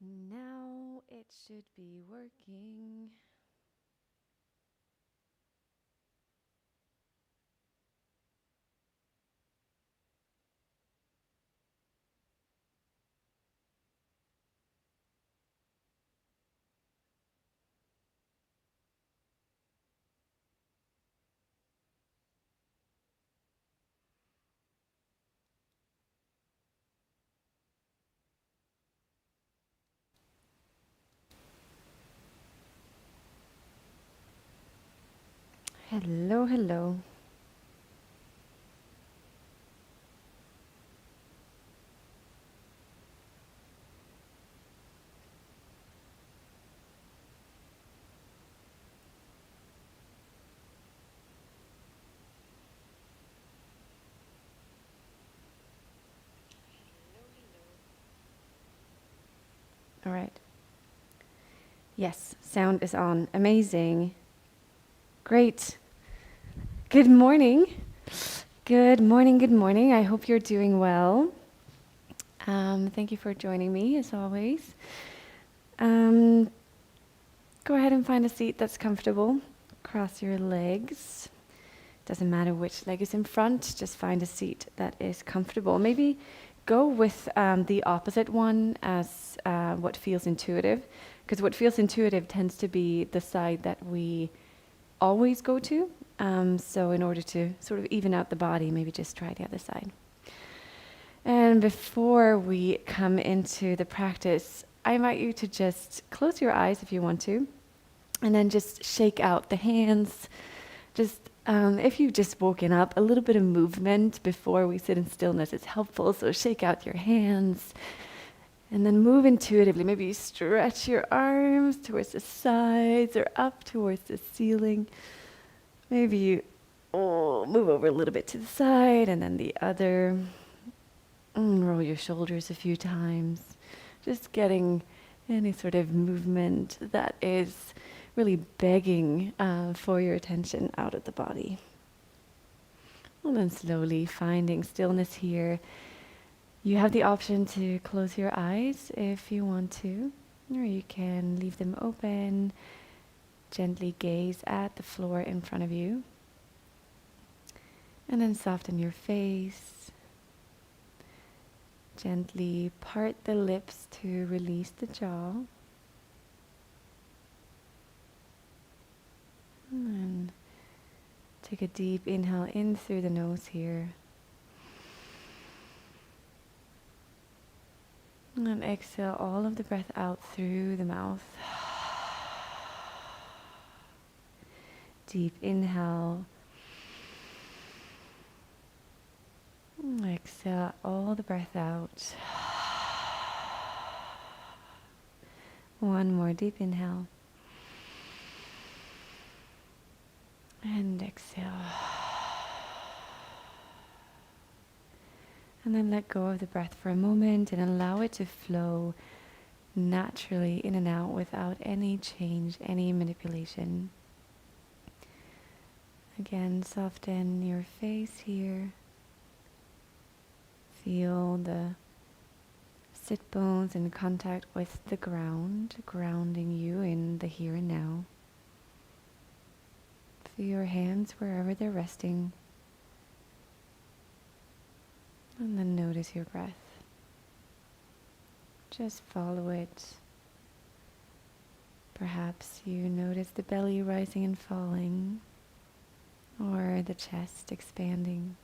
Now it should be working. Hello, hello. All right. Yes, sound is on. Amazing. Great. Good morning. Good morning, good morning. I hope you're doing well. Thank you for joining me, as always. Go ahead and find a seat that's comfortable. Cross your legs. Doesn't matter which leg is in front, just find a seat that is comfortable. Maybe go with the opposite one as what feels intuitive, because what feels intuitive tends to be the side that we always go to. So in order to sort of even out the body, maybe just try the other side. And before we come into the practice, I invite you to just close your eyes if you want to, and then just shake out the hands. Just if you've just woken up, a little bit of movement before we sit in stillness is helpful. So shake out your hands and then move intuitively. Maybe you stretch your arms towards the sides or up towards the ceiling. Maybe you move over a little bit to the side and then the other. Roll your shoulders a few times. Just getting any sort of movement that is really begging for your attention out of the body. And then slowly finding stillness here. You have the option to close your eyes if you want to, or you can leave them open. Gently gaze at the floor in front of you. And then soften your face. Gently part the lips to release the jaw. And then take a deep inhale in through the nose here. And then exhale all of the breath out through the mouth. Deep inhale. Exhale all the breath out. One more deep inhale. And exhale. And then let go of the breath for a moment and allow it to flow naturally in and out without any change, any manipulation. Again, soften your face here. Feel the sit bones in contact with the ground, grounding you in the here and now. Feel your hands wherever they're resting. And then notice your breath. Just follow it. Perhaps you notice the belly rising and falling, or the chest expanding.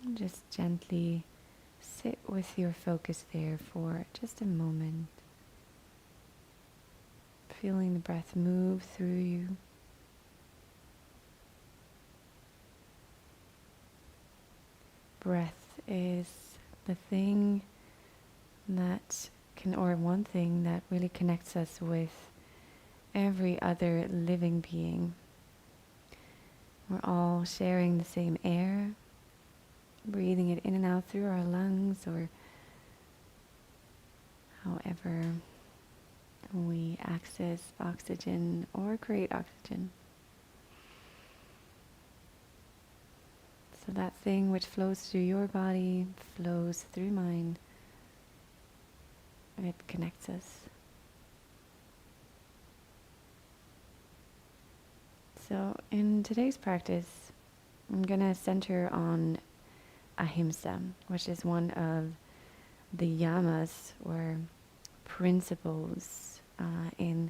And just gently sit with your focus there for just a moment. Feeling the breath move through you. Breath is the thing that or one thing that really connects us with every other living being. We're all sharing the same air, breathing it in and out through our lungs, or however we access oxygen or create oxygen. So that thing which flows through your body flows through mine. it connects us. So in today's practice, I'm going to center on Ahimsa, which is one of the yamas or principles in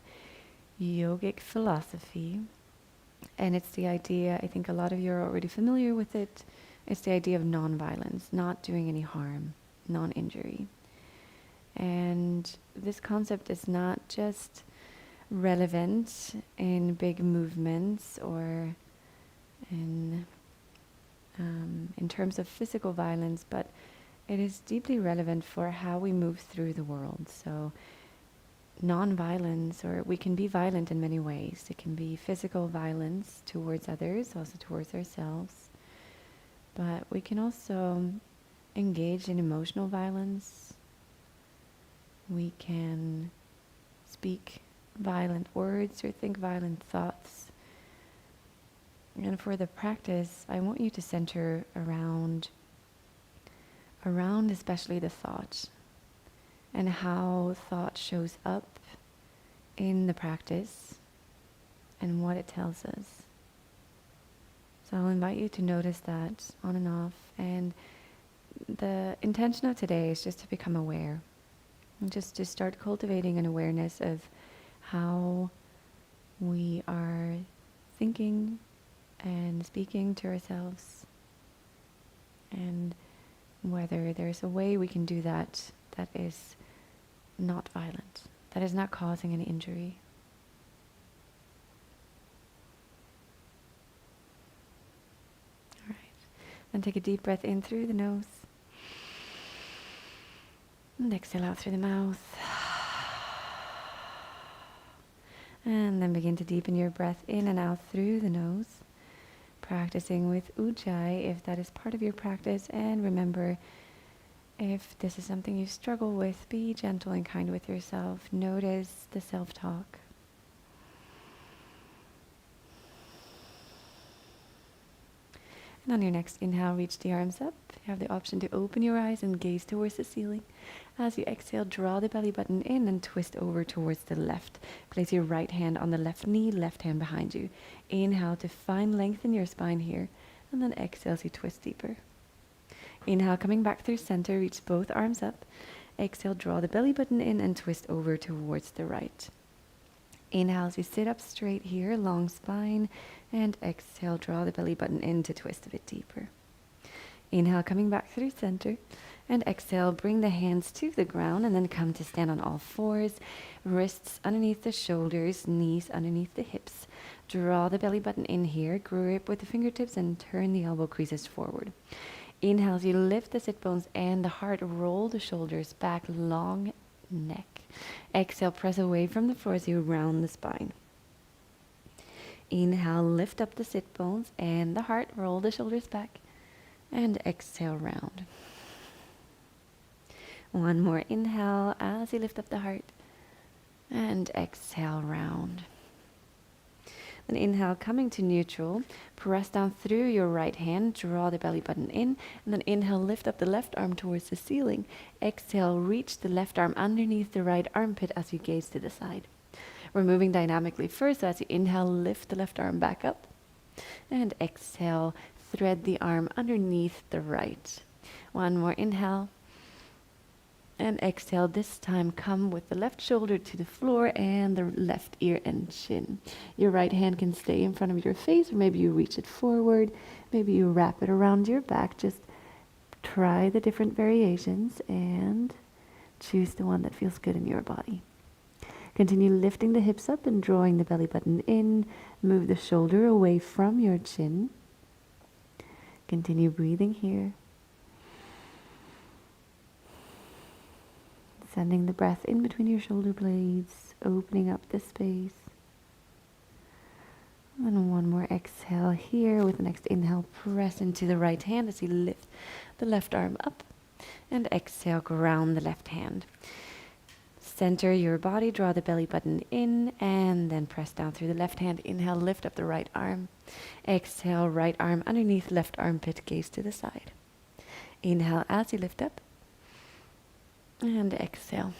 yogic philosophy. And it's the idea, I think a lot of you are already familiar with it, it's the idea of non-violence, not doing any harm, non-injury. And this concept is not just relevant in big movements or in terms of physical violence, but it is deeply relevant for how we move through the world. So non-violence, or we can be violent in many ways. It can be physical violence towards others, also towards ourselves. But we can also engage in emotional violence. We can speak violent words or think violent thoughts. And for the practice, I want you to center around especially the thought and how thought shows up in the practice and what it tells us. So I'll invite you to notice that on and off. And the intention of today is just to become aware. And just to start cultivating an awareness of how we are thinking and speaking to ourselves. And whether there's a way we can do that that is not violent, that is not causing any injury. All right. Then take a deep breath in through the nose. And exhale out through the mouth. And then begin to deepen your breath in and out through the nose. Practicing with Ujjayi if that is part of your practice. And remember, if this is something you struggle with, be gentle and kind with yourself. Notice the self-talk. And on your next inhale, reach the arms up. You have the option to open your eyes and gaze towards the ceiling. As you exhale, draw the belly button in and twist over towards the left. Place your right hand on the left knee, left hand behind you. Inhale to find length in your spine here. And then exhale as you twist deeper. Inhale, coming back through center, reach both arms up. Exhale, draw the belly button in and twist over towards the right. Inhale as you sit up straight here, long spine. And exhale, draw the belly button in to twist a bit deeper. Inhale, coming back through center. And exhale, bring the hands to the ground and then come to stand on all fours. Wrists underneath the shoulders, knees underneath the hips. Draw the belly button in here, grip with the fingertips and turn the elbow creases forward. Inhale as you lift the sit bones and the heart, roll the shoulders back, long neck. Exhale, press away from the floor as you round the spine. Inhale, lift up the sit bones and the heart, roll the shoulders back. And exhale, round. One more inhale as you lift up the heart. And exhale, round. Then inhale, coming to neutral. Press down through your right hand, draw the belly button in. And then inhale, lift up the left arm towards the ceiling. Exhale, reach the left arm underneath the right armpit as you gaze to the side. We're moving dynamically first, so as you inhale, lift the left arm back up. And exhale, thread the arm underneath the right. One more inhale. And exhale, this time come with the left shoulder to the floor and the left ear and chin. Your right hand can stay in front of your face, or maybe you reach it forward. Maybe you wrap it around your back. Just try the different variations and choose the one that feels good in your body. Continue lifting the hips up and drawing the belly button in. Move the shoulder away from your chin. Continue breathing here. Sending the breath in between your shoulder blades, opening up the space. And one more exhale here. With the next inhale, press into the right hand as you lift the left arm up. And exhale, ground the left hand. Center your body, draw the belly button in, and then press down through the left hand. Inhale, lift up the right arm. Exhale, right arm underneath left armpit, gaze to the side. Inhale as you lift up. And exhale.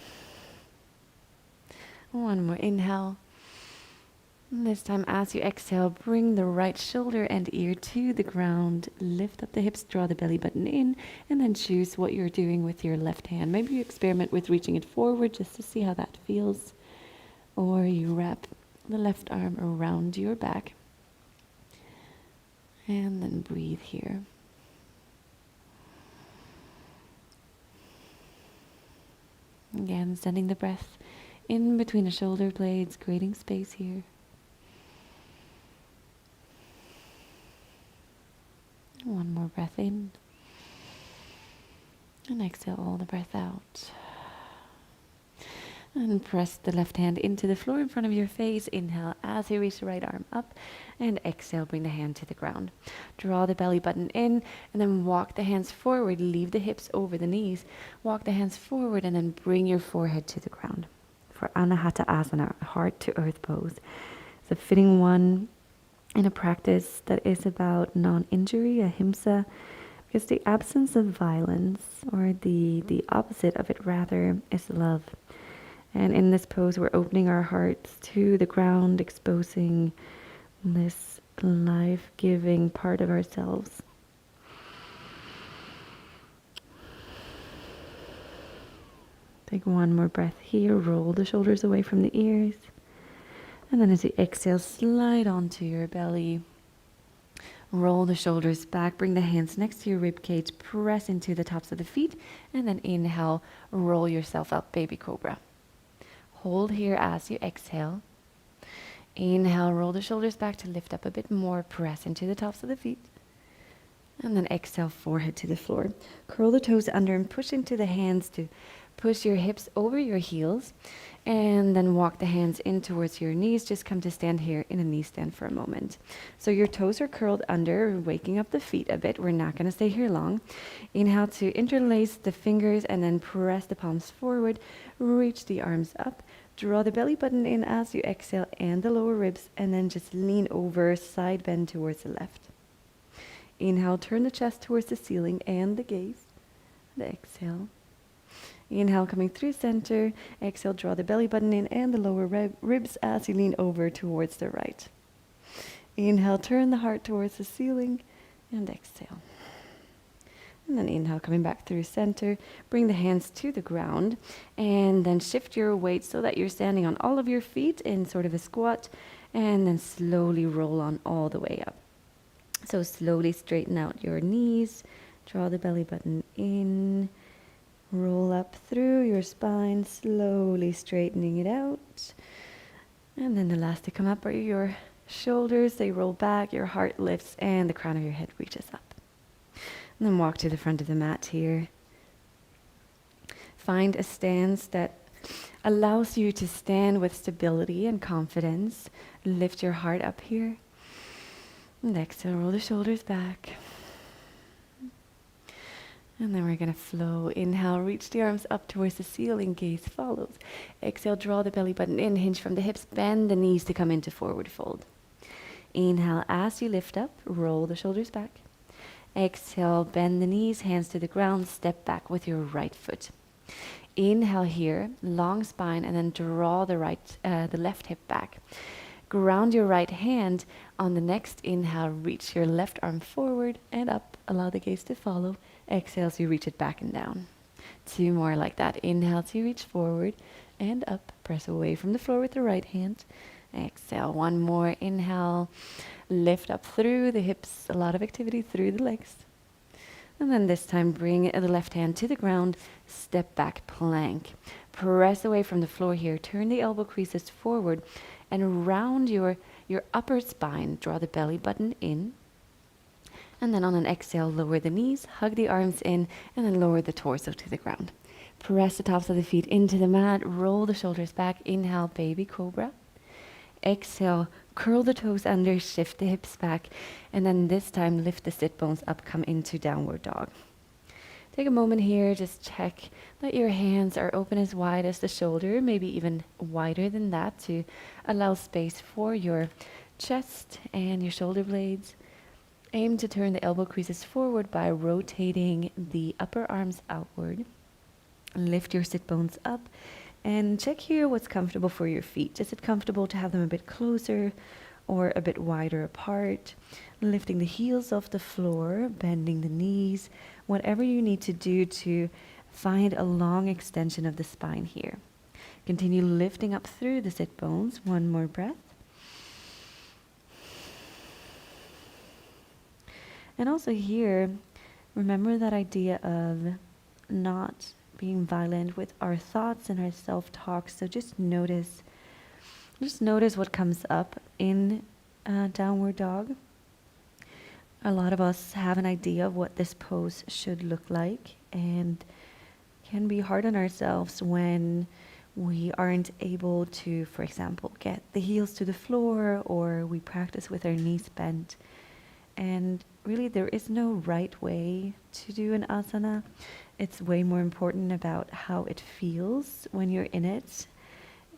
One more inhale. This time, as you exhale, bring the right shoulder and ear to the ground. Lift up the hips, draw the belly button in, and then choose what you're doing with your left hand. Maybe you experiment with reaching it forward just to see how that feels. Or you wrap the left arm around your back. And then breathe here. Again, sending the breath in between the shoulder blades, creating space here. One more breath in. And exhale all the breath out. And press the left hand into the floor in front of your face. Inhale as you reach the right arm up. And exhale, bring the hand to the ground. Draw the belly button in and then walk the hands forward. Leave the hips over the knees. Walk the hands forward and then bring your forehead to the ground. For Anahata Asana, heart to earth pose. It's a fitting one in a practice that is about non-injury, Ahimsa, because the absence of violence, or the opposite of it rather, is love. And in this pose, we're opening our hearts to the ground, exposing this life-giving part of ourselves. Take one more breath here. Roll the shoulders away from the ears. And then as you exhale, slide onto your belly. Roll the shoulders back. Bring the hands next to your rib cage. Press into the tops of the feet. And then inhale, roll yourself up, baby cobra. Hold here as you exhale. Inhale, roll the shoulders back to lift up a bit more. Press into the tops of the feet. And then exhale, forehead to the floor. Curl the toes under and push into the hands to push your hips over your heels. And then walk the hands in towards your knees. Just come to stand here in a knee stand for a moment. So your toes are curled under, waking up the feet a bit. We're not going to stay here long. Inhale to interlace the fingers and then press the palms forward. Reach the arms up. Draw the belly button in as you exhale and the lower ribs. And then just lean over, side bend towards the left. Inhale, turn the chest towards the ceiling and the gaze. And exhale. Inhale, coming through center. Exhale, draw the belly button in and the lower ribs as you lean over towards the right. Inhale, turn the heart towards the ceiling and exhale. And then inhale, coming back through center. Bring the hands to the ground and then shift your weight so that you're standing on all of your feet in sort of a squat, and then slowly roll on all the way up. So slowly straighten out your knees. Draw the belly button in. Roll up through your spine, slowly straightening it out. And then the last to come up are your shoulders. They roll back, your heart lifts, and the crown of your head reaches up. And then walk to the front of the mat here. Find a stance that allows you to stand with stability and confidence. Lift your heart up here. And exhale, roll the shoulders back. And then we're going to flow. Inhale, reach the arms up towards the ceiling, gaze follows. Exhale, draw the belly button in, hinge from the hips, bend the knees to come into forward fold. Inhale, as you lift up, roll the shoulders back. Exhale, bend the knees, hands to the ground, step back with your right foot. Inhale here, long spine, and then draw the left hip back. Ground your right hand. On the next inhale, reach your left arm forward and up. Allow the gaze to follow. Exhale as you reach it back and down. Two more like that. Inhale to reach forward and up. Press away from the floor with the right hand. Exhale. One more. Inhale. Lift up through the hips. A lot of activity through the legs. And then this time, bring the left hand to the ground. Step back, plank. Press away from the floor here. Turn the elbow creases forward and round your upper spine. Draw the belly button in. And then on an exhale, lower the knees, hug the arms in, and then lower the torso to the ground. Press the tops of the feet into the mat, roll the shoulders back. Inhale, baby cobra. Exhale, curl the toes under, shift the hips back, and then this time lift the sit bones up, come into downward dog. Take a moment here, just check that your hands are open as wide as the shoulder, maybe even wider than that, to allow space for your chest and your shoulder blades. Aim to turn the elbow creases forward by rotating the upper arms outward. Lift your sit bones up. And check here what's comfortable for your feet. Is it comfortable to have them a bit closer or a bit wider apart? Lifting the heels off the floor, bending the knees, whatever you need to do to find a long extension of the spine here. Continue lifting up through the sit bones. One more breath. And also here, remember that idea of not being violent with our thoughts and our self-talk. So just notice what comes up in downward dog. A lot of us have an idea of what this pose should look like, and can be hard on ourselves when we aren't able to, for example, get the heels to the floor, or we practice with our knees bent. And really, there is no right way to do an asana. It's way more important about how it feels when you're in it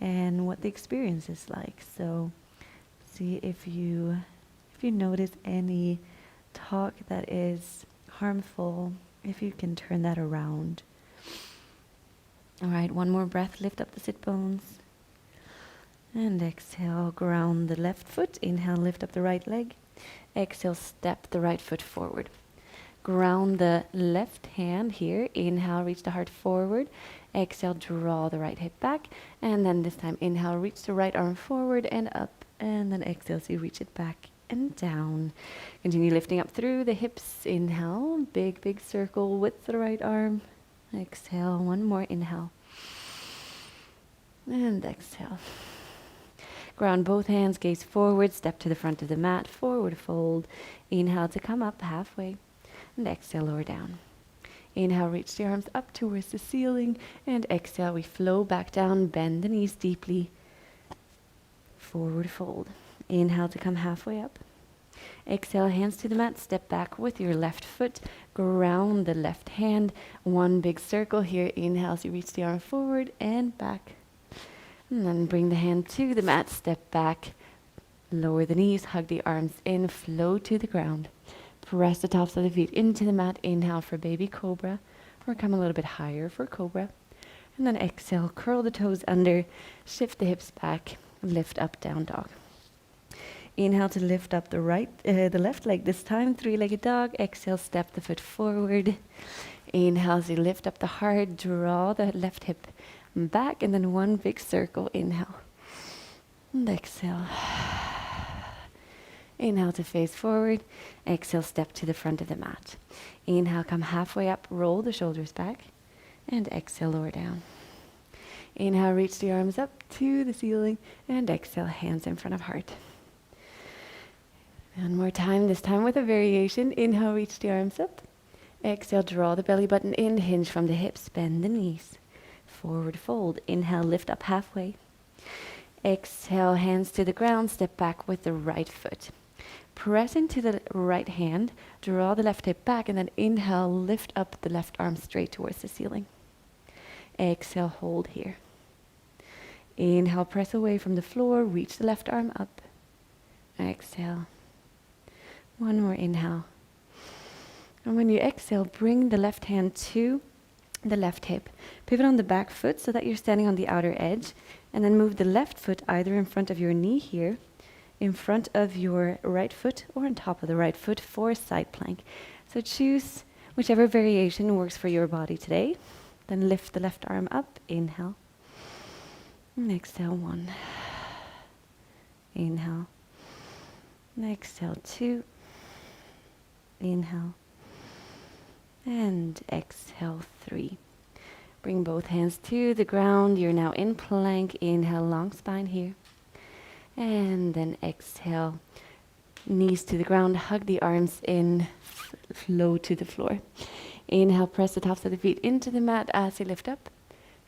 and what the experience is like. So see if you notice any talk that is harmful, if you can turn that around. All right, one more breath, lift up the sit bones. And exhale, ground the left foot. Inhale, lift up the right leg. Exhale, step the right foot forward. Ground the left hand here. Inhale, reach the heart forward. Exhale, draw the right hip back. And then this time, inhale, reach the right arm forward and up. And then exhale, so you reach it back and down. Continue lifting up through the hips. Inhale, big, big circle with the right arm. Exhale, one more inhale. And exhale. Ground both hands, gaze forward, step to the front of the mat, forward fold. Inhale to come up halfway. And exhale, lower down. Inhale, reach the arms up towards the ceiling. And exhale, we flow back down, bend the knees deeply. Forward fold. Inhale to come halfway up. Exhale, hands to the mat, step back with your left foot. Ground the left hand. One big circle here. Inhale as you reach the arm forward and back. And then bring the hand to the mat, step back. Lower the knees, hug the arms in, flow to the ground. Press the tops of the feet into the mat. Inhale for baby cobra, or come a little bit higher for cobra. And then exhale, curl the toes under, shift the hips back, lift up, down dog. Inhale to lift up the left leg this time, three-legged dog. Exhale, step the foot forward. Inhale as you lift up the heart, draw the left hip back, and then one big circle. Inhale. And exhale. Inhale to face forward. Exhale, step to the front of the mat. Inhale, come halfway up, roll the shoulders back. And exhale, lower down. Inhale, reach the arms up to the ceiling. And exhale, hands in front of heart. One more time, this time with a variation. Inhale, reach the arms up. Exhale, draw the belly button in, hinge from the hips, bend the knees. Forward fold. Inhale, lift up halfway. Exhale, hands to the ground, step back with the right foot. Press into the right hand, draw the left hip back, and then inhale, lift up the left arm straight towards the ceiling. Exhale, hold here. Inhale, press away from the floor, reach the left arm up. Exhale. One more inhale. And when you exhale, bring the left hand to the left hip. Pivot on the back foot so that you're standing on the outer edge, and then move the left foot either in front of your knee here, in front of your right foot, or on top of the right foot for side plank. So choose whichever variation works for your body today. Then lift the left arm up, inhale. And exhale, one. Inhale. And exhale, two. Inhale. And exhale, three. Bring both hands to the ground. You're now in plank. Inhale, long spine here. And then exhale, knees to the ground, hug the arms in, flow to the floor. Inhale, press the tops of the feet into the mat as you lift up.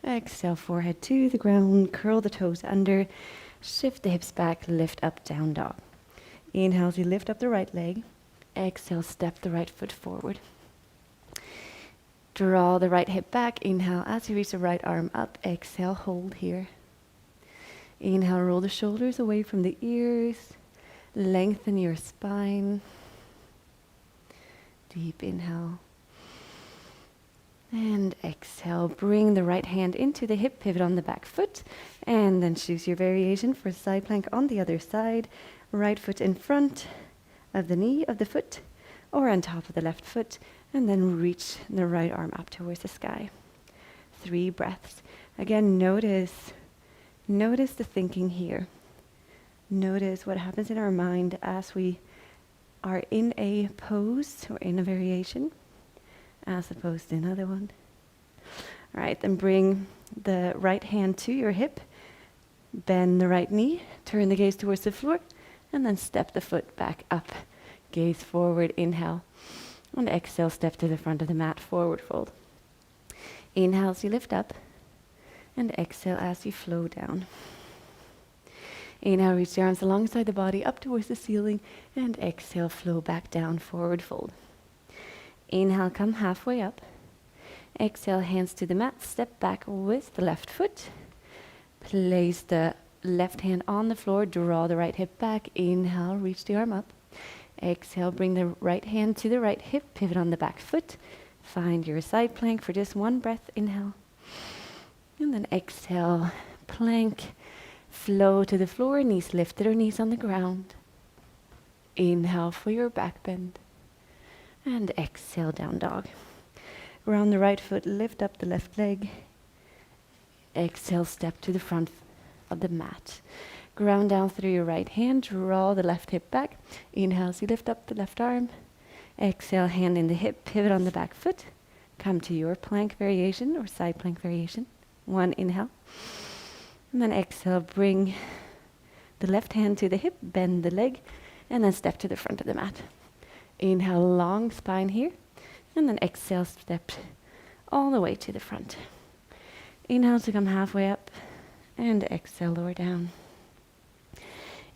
Exhale, forehead to the ground, curl the toes under, shift the hips back, lift up, down dog. Inhale as you lift up the right leg. Exhale, step the right foot forward. Draw the right hip back. Inhale as you reach the right arm up. Exhale, hold here. Inhale, roll the shoulders away from the ears. Lengthen your spine. Deep inhale. And exhale, bring the right hand into the hip, pivot on the back foot, and then choose your variation for side plank on the other side. Right foot in front of the knee of the foot, or on top of the left foot, and then reach the right arm up towards the sky. 3 breaths. Again, notice the thinking here. Notice what happens in our mind as we are in a pose or in a variation, as opposed to another one. All right, then bring the right hand to your hip, bend the right knee, turn the gaze towards the floor, and then step the foot back up. Gaze forward, inhale, and exhale, step to the front of the mat, forward fold. Inhale as you lift up, and exhale as you flow down. Inhale, reach the arms alongside the body, up towards the ceiling, and exhale, flow back down, forward fold. Inhale, come halfway up. Exhale, hands to the mat, step back with the left foot. Place the left hand on the floor, draw the right hip back. Inhale, reach the arm up. Exhale, bring the right hand to the right hip, pivot on the back foot. Find your side plank for just 1 breath. Inhale. And then exhale, plank, flow to the floor, knees lifted or knees on the ground. Inhale for your back bend. And exhale, down dog. Round the right foot, lift up the left leg. Exhale, step to the front of the mat. Ground down through your right hand, draw the left hip back. Inhale as you lift up the left arm. Exhale, hand in the hip, pivot on the back foot. Come to your plank variation or side plank variation. 1 inhale. And then exhale, bring the left hand to the hip, bend the leg, and then step to the front of the mat. Inhale, long spine here. And then exhale, step all the way to the front. Inhale to come halfway up, and exhale, lower down.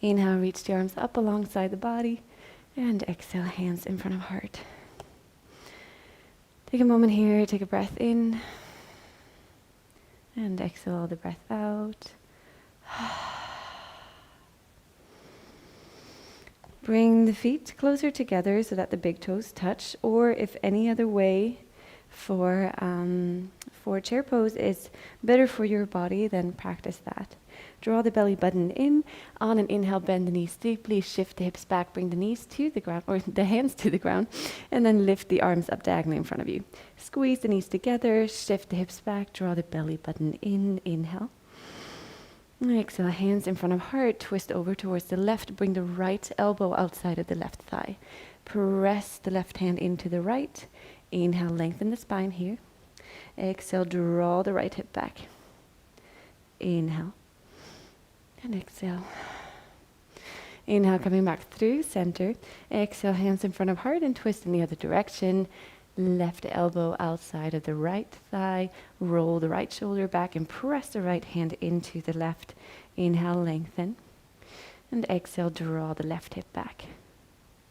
Inhale, reach the arms up alongside the body, and exhale, hands in front of heart. Take a moment here, take a breath in, and exhale the breath out. Bring the feet closer together so that the big toes touch, or if any other way for chair pose is better for your body, then practice that. Draw the belly button in. On an inhale, bend the knees deeply, shift the hips back, bring the knees to the ground, or the hands to the ground, and then lift the arms up diagonally in front of you. Squeeze the knees together, shift the hips back, draw the belly button in, inhale. Exhale, hands in front of heart, twist over towards the left, bring the right elbow outside of the left thigh. Press the left hand into the right. Inhale, lengthen the spine here. Exhale, draw the right hip back. Inhale. And exhale. Inhale, coming back through center. Exhale, hands in front of heart and twist in the other direction. Left elbow outside of the right thigh. Roll the right shoulder back and press the right hand into the left. Inhale, lengthen. And exhale, draw the left hip back.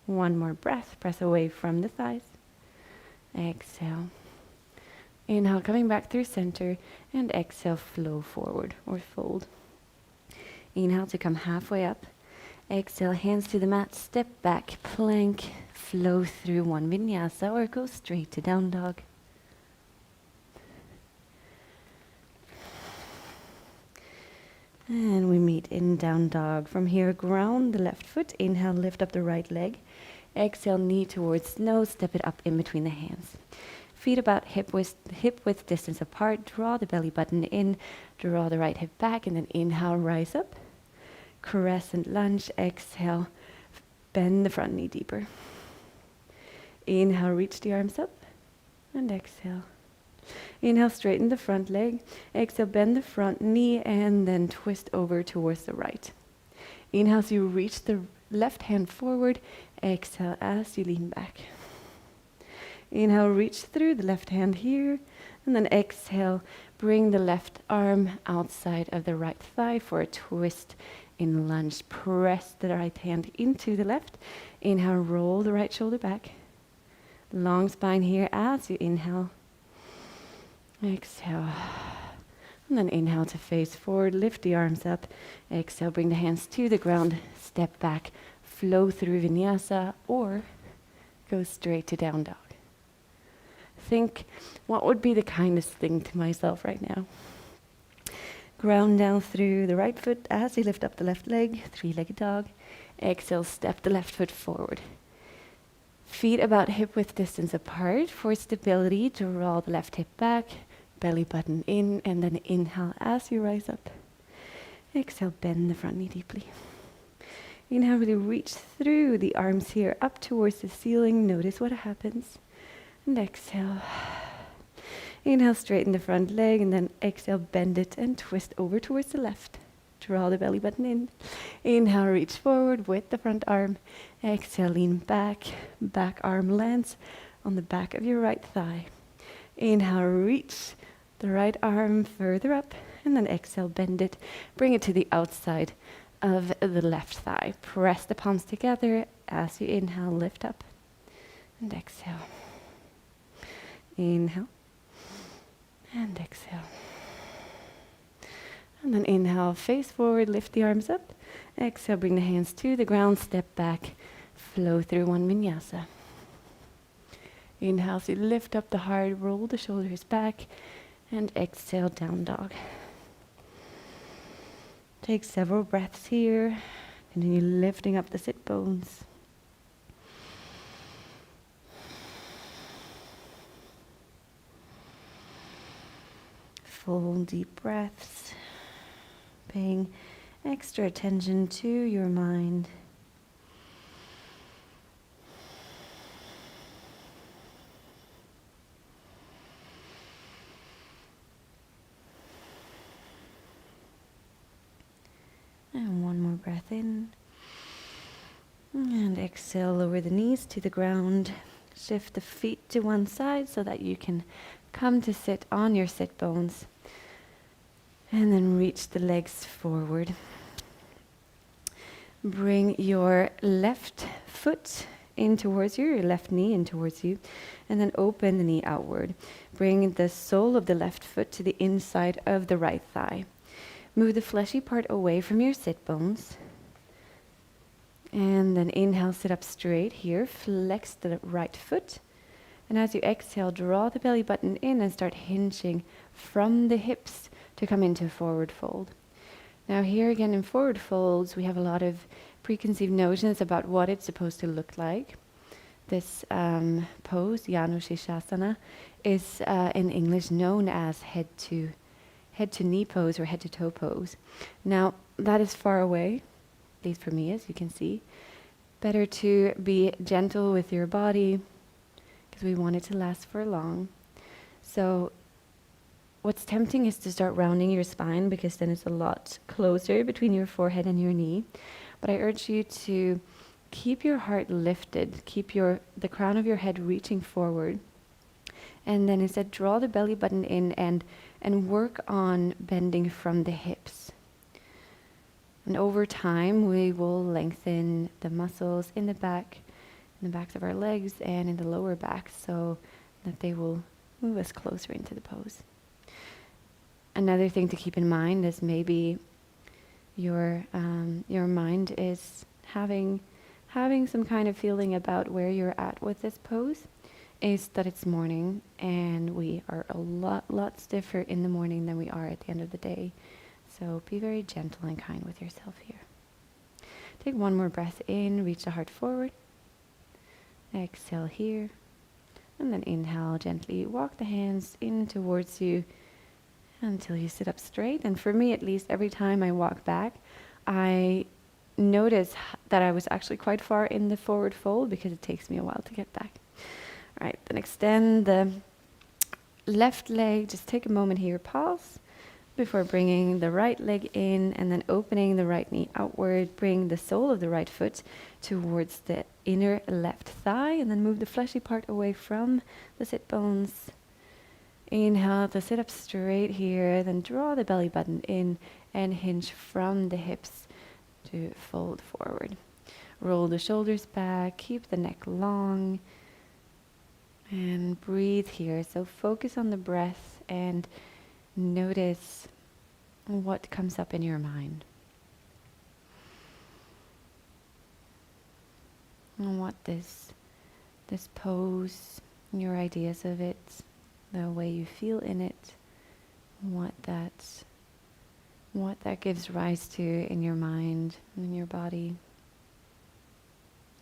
1 more breath. Press away from the thighs. Exhale. Inhale, coming back through center. And exhale, flow forward or fold. Inhale to come halfway up. Exhale, hands to the mat, step back, plank, flow through 1 vinyasa or go straight to down dog. And we meet in down dog. From here, ground the left foot. Inhale, lift up the right leg. Exhale, knee towards nose, step it up in between the hands. Feet about hip width distance apart. Draw the belly button in, draw the right hip back, and then inhale, rise up. Crescent lunge, exhale, bend the front knee deeper. Inhale, reach the arms up, and exhale. Inhale, straighten the front leg. Exhale, bend the front knee, and then twist over towards the right. Inhale as you reach the left hand forward. Exhale as you lean back. Inhale, reach through the left hand here, and then exhale, bring the left arm outside of the right thigh for a twist in lunge. Press the right hand into the left. Inhale, roll the right shoulder back. Long spine here as you inhale. Exhale. And then inhale to face forward, lift the arms up. Exhale, bring the hands to the ground, step back, flow through vinyasa, or go straight to down dog. Think, what would be the kindest thing to myself right now? Ground down through the right foot as you lift up the left leg, three-legged dog. Exhale, step the left foot forward. Feet about hip width distance apart. For stability, draw the left hip back, belly button in, and then inhale as you rise up. Exhale, bend the front knee deeply. Inhale, really reach through the arms here up towards the ceiling. Notice what happens. And exhale. Inhale, straighten the front leg, and then exhale, bend it and twist over towards the left. Draw the belly button in. Inhale, reach forward with the front arm. Exhale, lean back. Back arm lands on the back of your right thigh. Inhale, reach the right arm further up, and then exhale, bend it. Bring it to the outside of the left thigh. Press the palms together as you inhale, lift up, and exhale. Inhale, and exhale. And then inhale, face forward, lift the arms up. Exhale, bring the hands to the ground, step back, flow through one vinyasa. Inhale, so you lift up the heart, roll the shoulders back, and exhale, down dog. Take several breaths here. Continue lifting up the sit bones. Full deep breaths. Paying extra attention to your mind. And one more breath in. And exhale, lower the knees to the ground. Shift the feet to one side so that you can come to sit on your sit bones. And then reach the legs forward. Bring your left foot in towards you, your left knee in towards you, and then open the knee outward. Bring the sole of the left foot to the inside of the right thigh. Move the fleshy part away from your sit bones. And then inhale, sit up straight here. Flex the right foot. And as you exhale, draw the belly button in and start hinging from the hips to come into forward fold. Now here again in forward folds, we have a lot of preconceived notions about what it's supposed to look like. This pose, Janu Shishasana, is in English known as head to knee pose or head to toe pose. Now that is far away, at least for me, as you can see. Better to be gentle with your body because we want it to last for long. So what's tempting is to start rounding your spine because then it's a lot closer between your forehead and your knee. But I urge you to keep your heart lifted, keep the crown of your head reaching forward. And then instead draw the belly button in and work on bending from the hips. And over time we will lengthen the muscles in the backs of our legs and in the lower back so that they will move us closer into the pose. Another thing to keep in mind is maybe your mind is having some kind of feeling about where you're at with this pose, is that it's morning and we are a lot stiffer in the morning than we are at the end of the day. So be very gentle and kind with yourself here. Take one more breath in, reach the heart forward. Exhale here. And then inhale, gently walk the hands in towards you until you sit up straight. And for me, at least, every time I walk back, I notice that I was actually quite far in the forward fold because it takes me a while to get back. All right, then extend the left leg. Just take a moment here, pause, before bringing the right leg in and then opening the right knee outward. Bring the sole of the right foot towards the inner left thigh and then move the fleshy part away from the sit bones. Inhale to sit up straight here, then draw the belly button in and hinge from the hips to fold forward. Roll the shoulders back, keep the neck long, and breathe here. So focus on the breath and notice what comes up in your mind. And what this pose your ideas of it, the way you feel in it, what that gives rise to in your mind and in your body.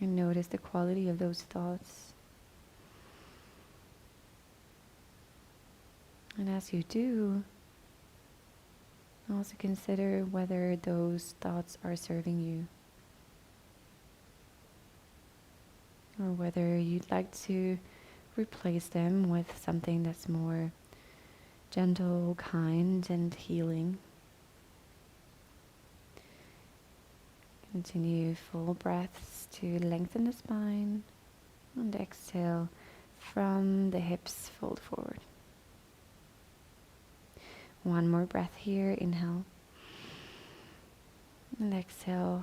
And notice the quality of those thoughts. And as you do, also consider whether those thoughts are serving you, or whether you'd like to replace them with something that's more gentle, kind, and healing. Continue full breaths to lengthen the spine, and exhale from the hips, fold forward. One more breath here, inhale, and exhale,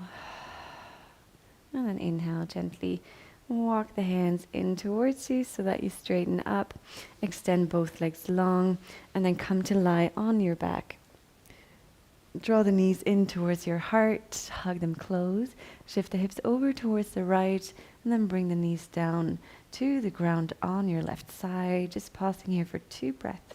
and then inhale, gently walk the hands in towards you so that you straighten up, extend both legs long, and then come to lie on your back. Draw the knees in towards your heart, hug them close, shift the hips over towards the right, and then bring the knees down to the ground on your left side. Just pausing here for 2 breaths.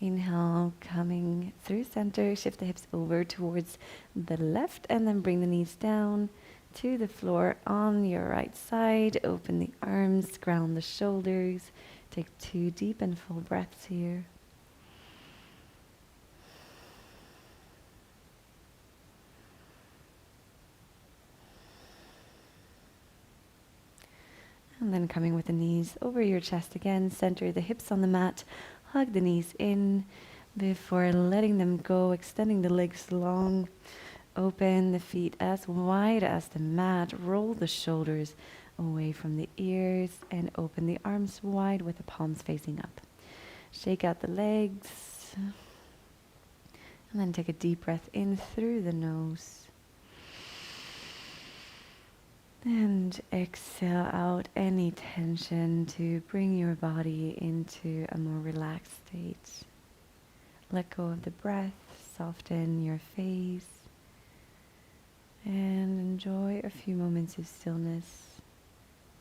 Inhale, coming through center, shift the hips over towards the left, and then bring the knees down to the floor on your right side. Open the arms, ground the shoulders. Take 2 deep and full breaths here. And then coming with the knees over your chest again, center the hips on the mat, hug the knees in before letting them go, extending the legs long. Open the feet as wide as the mat. Roll the shoulders away from the ears and open the arms wide with the palms facing up. Shake out the legs. And then take a deep breath in through the nose. And exhale out any tension to bring your body into a more relaxed state. Let go of the breath. Soften your face. And enjoy a few moments of stillness.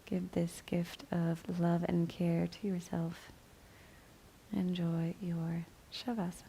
Give this gift of love and care to yourself. Enjoy your Shavasana.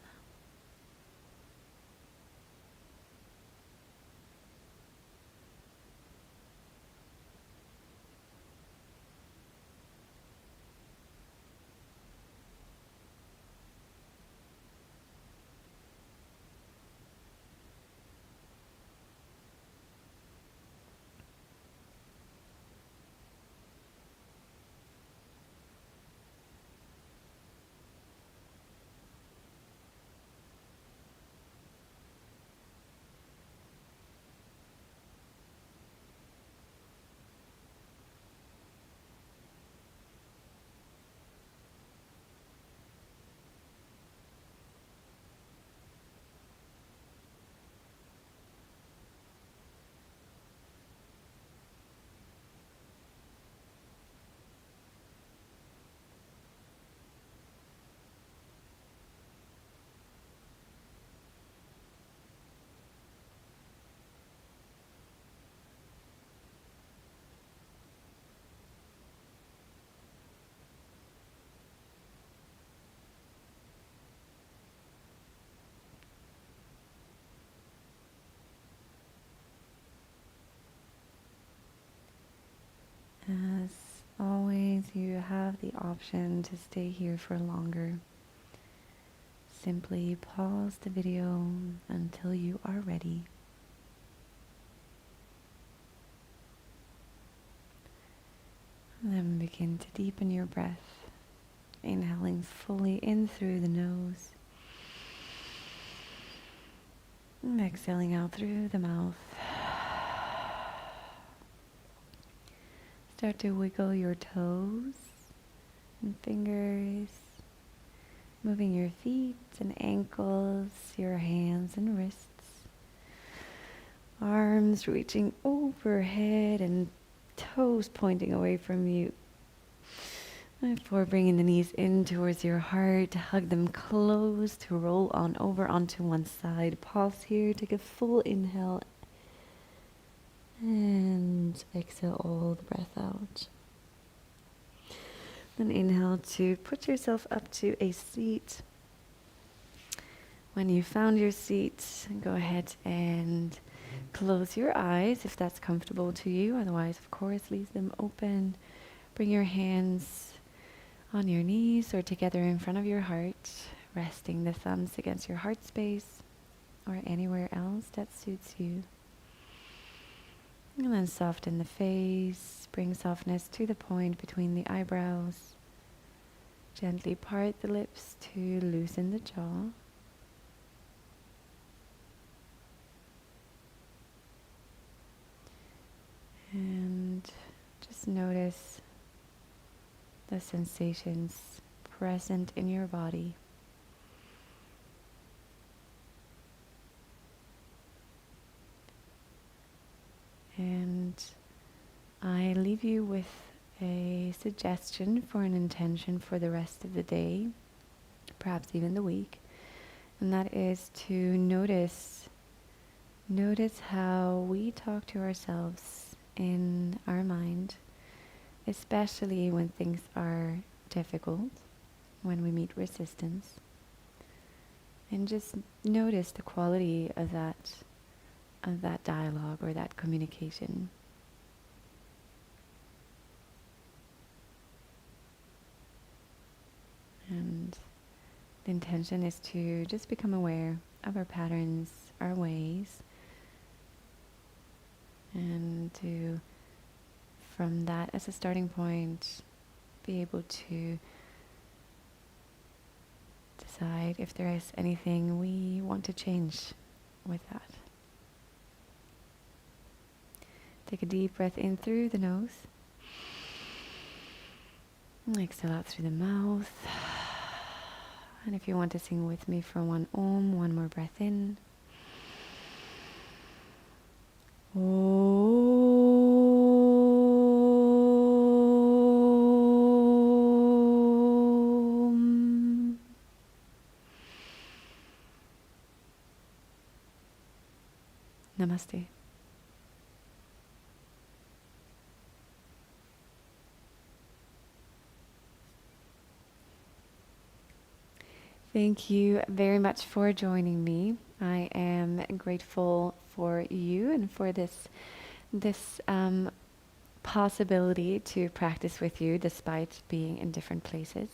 As always, you have the option to stay here for longer. Simply pause the video until you are ready. And then begin to deepen your breath, inhaling fully in through the nose, and exhaling out through the mouth. Start to wiggle your toes and fingers, moving your feet and ankles, your hands and wrists, arms reaching overhead and toes pointing away from you. Before bringing the knees in towards your heart, hug them close to roll on over onto one side. Pause here, take a full inhale and exhale all the breath out. Then inhale to put yourself up to a seat. When you found your seat, go ahead and close your eyes if that's comfortable to you. Otherwise, of course, leave them open. Bring your hands on your knees or together in front of your heart, resting the thumbs against your heart space or anywhere else that suits you. And then soften the face, bring softness to the point between the eyebrows. Gently part the lips to loosen the jaw. And just notice the sensations present in your body. And I leave you with a suggestion for an intention for the rest of the day, perhaps even the week, and that is to notice how we talk to ourselves in our mind, especially when things are difficult, when we meet resistance, and just notice the quality of that dialogue or that communication. And the intention is to just become aware of our patterns, our ways, and to, from that as a starting point, be able to decide if there is anything we want to change with that. Take a deep breath in through the nose. And exhale out through the mouth. And if you want to sing with me for one Om, one more breath in. Om. Namaste. Thank you very much for joining me. I am grateful for you and for this possibility to practice with you despite being in different places.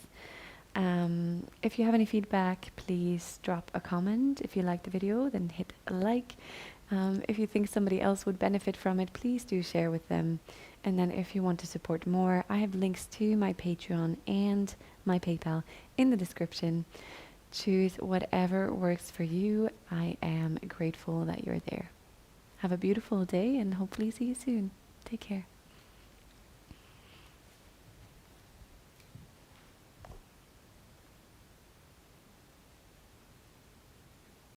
If you have any feedback, please drop a comment. If you like the video, then hit a like. If you think somebody else would benefit from it, please do share with them. And then if you want to support more, I have links to my Patreon and my PayPal in the description. Choose whatever works for you. I am grateful that you're there. Have a beautiful day and hopefully see you soon. Take care.